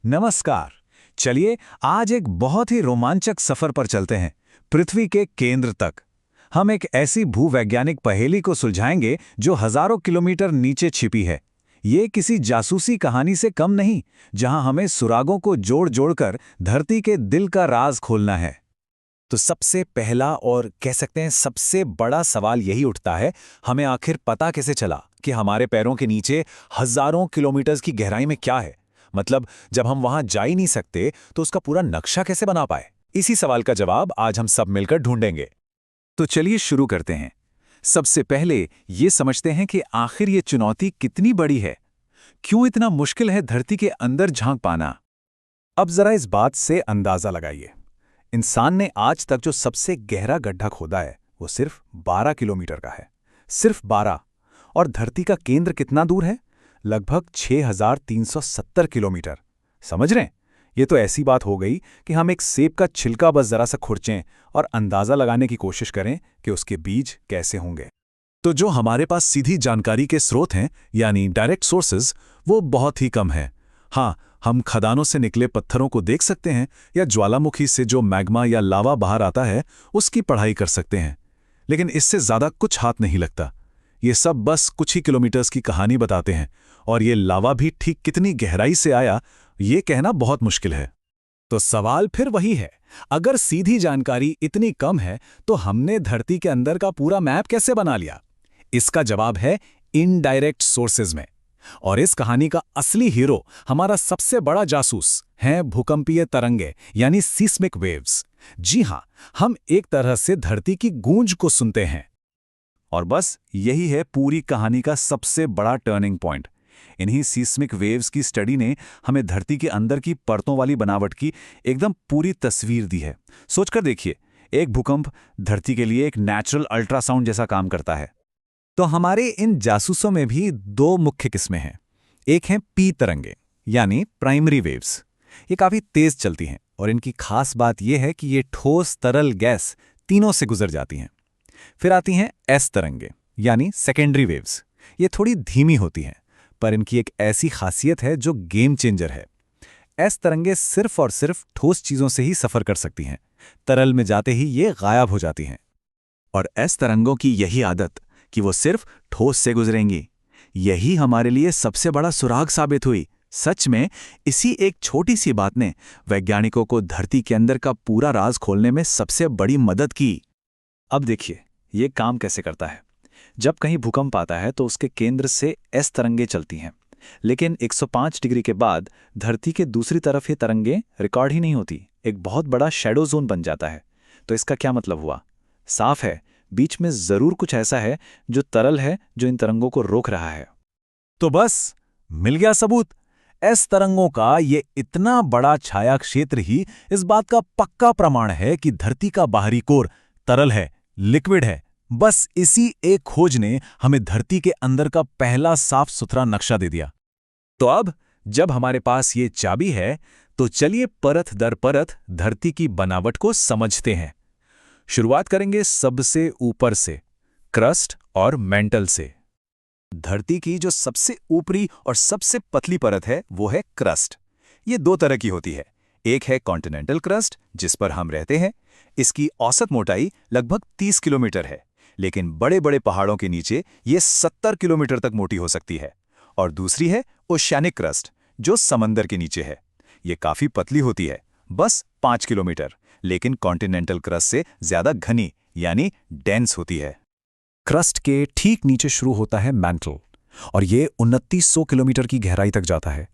नमस्कार। चलिए आज एक बहुत ही रोमांचक सफर पर चलते हैं, पृथ्वी के केंद्र तक। हम एक ऐसी भूवैज्ञानिक पहेली को सुलझाएंगे जो हजारों किलोमीटर नीचे छिपी है। ये किसी जासूसी कहानी से कम नहीं, जहां हमें सुरागों को जोड़ जोड़कर धरती के दिल का राज खोलना है। तो सबसे पहला और कह सकते हैं सबसे बड़ा सवाल यही उठता है, हमें आखिर पता कैसे चला कि हमारे पैरों के नीचे हजारों किलोमीटर्स की गहराई में क्या है। मतलब जब हम वहां जा ही नहीं सकते तो उसका पूरा नक्शा कैसे बना पाए। इसी सवाल का जवाब आज हम सब मिलकर ढूंढेंगे। तो चलिए शुरू करते हैं। सबसे पहले ये समझते हैं कि आखिर ये चुनौती कितनी बड़ी है। क्यों इतना मुश्किल है धरती के अंदर झांक पाना। अब जरा इस बात से अंदाजा लगाइए। इंसान ने आज तक जो सबसे गहरा गड्ढा खोदा है वो सिर्फ 12 किलोमीटर का है। सिर्फ 12। और धरती का केंद्र कितना दूर है? लगभग 6370 किलोमीटर। समझ रहे हैं? ये तो ऐसी बात हो गई कि हम एक सेब का छिलका बस जरा सा खुरचें और अंदाजा लगाने की कोशिश करें कि उसके बीज कैसे होंगे। तो जो हमारे पास सीधी जानकारी के स्रोत हैं, यानी डायरेक्ट सोर्सेज, वो बहुत ही कम है। हाँ, हम खदानों से निकले पत्थरों को देख सकते हैं या ज्वालामुखी से जो मैग्मा या लावा बाहर आता है उसकी पढ़ाई कर सकते हैं, लेकिन इससे ज्यादा कुछ हाथ नहीं लगता। ये सब बस कुछ ही किलोमीटर्स की कहानी बताते हैं, और ये लावा भी ठीक कितनी गहराई से आया ये कहना बहुत मुश्किल है। तो सवाल फिर वही है, अगर सीधी जानकारी इतनी कम है तो हमने धरती के अंदर का पूरा मैप कैसे बना लिया? इसका जवाब है इनडायरेक्ट सोर्सेज में। और इस कहानी का असली हीरो, हमारा सबसे बड़ा जासूस, हैं भूकंपीय तरंगे यानी सीस्मिक वेव्स। जी हां, हम एक तरह से धरती की गूंज को सुनते हैं। और बस यही है पूरी कहानी का सबसे बड़ा टर्निंग पॉइंट। इन्हीं सीस्मिक वेव्स की स्टडी ने हमें धरती के अंदर की परतों वाली बनावट की एकदम पूरी तस्वीर दी है। सोचकर देखिए, एक भूकंप धरती के लिए एक नेचुरल अल्ट्रासाउंड जैसा काम करता है। तो हमारे इन जासूसों में भी दो मुख्य किस्में हैं। एक हैं पी तरंगे यानी प्राइमरी वेव्स। ये काफी तेज चलती हैं और इनकी खास बात यह है कि ये ठोस, तरल, गैस तीनों से गुजर जाती हैं। फिर आती हैं एस तरंगे यानी सेकेंडरी वेव्स। ये थोड़ी धीमी होती हैं, पर इनकी एक ऐसी खासियत है जो गेम चेंजर है। एस तरंगे सिर्फ और सिर्फ ठोस चीजों से ही सफर कर सकती हैं। तरल में जाते ही ये गायब हो जाती हैं। और एस तरंगों की यही आदत कि वो सिर्फ ठोस से गुजरेंगी, यही हमारे लिए सबसे बड़ा सुराग साबित हुई। सच में इसी एक छोटी सी बात ने वैज्ञानिकों को धरती के अंदर का पूरा राज खोलने में सबसे बड़ी मदद की। अब देखिए ये काम कैसे करता है। जब कहीं भूकंप आता है तो उसके केंद्र से एस तरंगे चलती हैं, लेकिन 105 डिग्री के बाद धरती के दूसरी तरफ ये तरंगे रिकॉर्ड ही नहीं होती। एक बहुत बड़ा शैडो जोन बन जाता है। तो इसका क्या मतलब हुआ? साफ है, बीच में जरूर कुछ ऐसा है जो तरल है, जो इन तरंगों को रोक रहा है। तो बस मिल गया सबूत। एस तरंगों का ये इतना बड़ा छाया क्षेत्र ही इस बात का पक्का प्रमाण है कि धरती का बाहरी कोर तरल है, लिक्विड है। बस इसी एक खोज ने हमें धरती के अंदर का पहला साफ सुथरा नक्शा दे दिया। तो अब जब हमारे पास ये चाबी है तो चलिए परत दर परत धरती की बनावट को समझते हैं। शुरुआत करेंगे सबसे ऊपर से, क्रस्ट और मेंटल से। धरती की जो सबसे ऊपरी और सबसे पतली परत है वो है क्रस्ट। ये दो तरह की होती है। एक है कॉन्टिनेंटल क्रस्ट जिस पर हम रहते हैं। इसकी औसत मोटाई लगभग 30 किलोमीटर है, लेकिन बड़े बड़े पहाड़ों के नीचे ये 70 किलोमीटर तक मोटी हो सकती है। और दूसरी है ओशियानिक क्रस्ट जो समंदर के नीचे है। ये काफी पतली होती है, बस 5 किलोमीटर, लेकिन कॉन्टिनेंटल क्रस्ट से ज्यादा घनी यानी डेंस होती है। क्रस्ट के ठीक नीचे शुरू होता है मैंटल, और ये 2900 किलोमीटर की गहराई तक जाता है।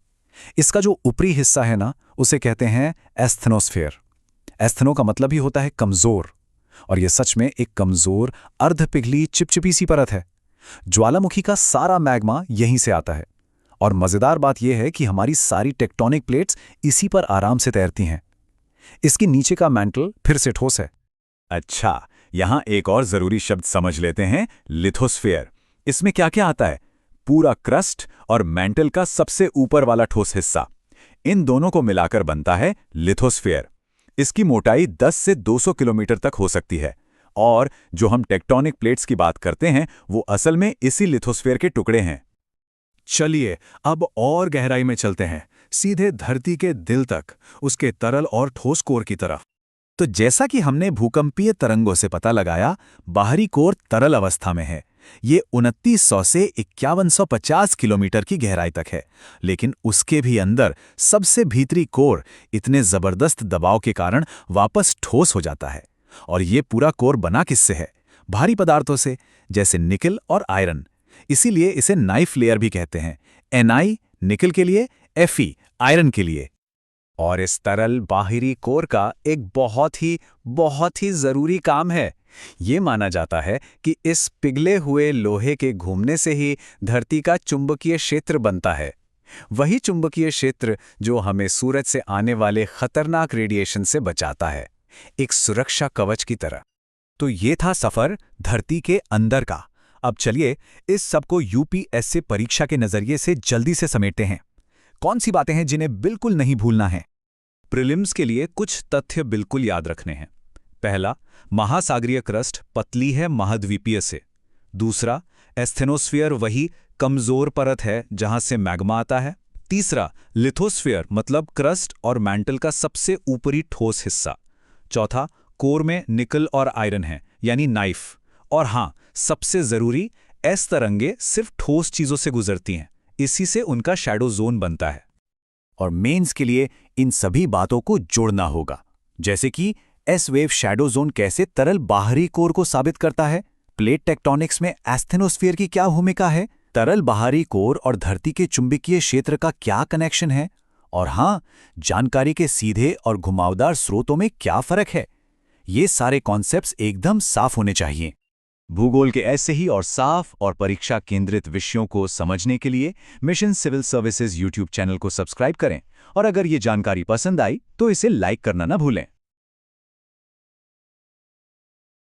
इसका जो ऊपरी हिस्सा है ना, उसे कहते हैं एस्थेनोस्फेयर। एस्थेनो का मतलब ही होता है कमजोर, और यह सच में एक कमजोर अर्ध पिघली चिपचिपी सी परत है। ज्वालामुखी का सारा मैग्मा यहीं से आता है, और मजेदार बात यह है कि हमारी सारी टेक्टोनिक प्लेट्स इसी पर आराम से तैरती हैं। इसके नीचे का मैंटल फिर से ठोस है। अच्छा, यहां एक और जरूरी शब्द समझ लेते हैं, लिथोस्फेयर। इसमें क्या क्या आता है? पूरा क्रस्ट और मैंटल का सबसे ऊपर वाला ठोस हिस्सा, इन दोनों को मिलाकर बनता है लिथोस्फेयर। इसकी मोटाई 10 से 200 किलोमीटर तक हो सकती है, और जो हम टेक्टोनिक प्लेट्स की बात करते हैं वो असल में इसी लिथोस्फेयर के टुकड़े हैं। चलिए अब और गहराई में चलते हैं। सीधे धरती के दिल तक, उसके तरल और ठोस कोर की तरफ। तो जैसा कि हमने भूकंपीय तरंगों से पता लगाया, बाहरी कोर तरल अवस्था में है। ये 2900 से 5150 किलोमीटर की गहराई तक है, लेकिन उसके भी अंदर सबसे भीतरी कोर इतने जबरदस्त दबाव के कारण वापस ठोस हो जाता है। और ये पूरा कोर बना किससे है? भारी पदार्थों से, जैसे निकल और आयरन। इसीलिए इसे नाइफ लेयर भी कहते हैं। Ni निकल के लिए, Fe आयरन के लिए। और इस तरल बाहरी कोर का एक बहुत ही जरूरी काम है। ये माना जाता है कि इस पिघले हुए लोहे के घूमने से ही धरती का चुंबकीय क्षेत्र बनता है। वही चुंबकीय क्षेत्र जो हमें सूरज से आने वाले खतरनाक रेडिएशन से बचाता है, एक सुरक्षा कवच की तरह। तो ये था सफर धरती के अंदर का। अब चलिए इस सबको यूपीएससी परीक्षा के नजरिए से जल्दी से समेटते हैं। कौन सी बातें हैं जिन्हें बिल्कुल नहीं भूलना है? प्रीलिम्स के लिए कुछ तथ्य बिल्कुल याद रखने हैं। पहला, महासागरीय क्रस्ट पतली है महाद्वीपीय से। दूसरा, एस्थेनोस्फीयर वही कमजोर परत है जहां से मैग्मा आता है। तीसरा, लिथोस्फीयर मतलब क्रस्ट और मैंटल का सबसे ऊपरी ठोस हिस्सा। चौथा, कोर में निकल और आयरन है, यानी नाइफ। और हां, सबसे जरूरी, एस तरंगे सिर्फ ठोस चीजों से गुजरती हैं, इसी से उनका शैडो जोन बनता है। और मेंस के लिए इन सभी बातों को जोड़ना होगा, जैसे कि एस वेव शैडो जोन कैसे तरल बाहरी कोर को साबित करता है, प्लेट टेक्टोनिक्स में एस्थेनोस्फीयर की क्या भूमिका है, तरल बाहरी कोर और धरती के चुंबकीय क्षेत्र का क्या कनेक्शन है, और हां, जानकारी के सीधे और घुमावदार स्रोतों में क्या फर्क है। ये सारे कॉन्सेप्ट्स एकदम साफ होने चाहिए। भूगोल के ऐसे ही और साफ और परीक्षा केंद्रित विषयों को समझने के लिए mission civil services YouTube channel को सब्सक्राइब करें, और अगर ये जानकारी पसंद आई तो इसे लाइक करना ना भूलें।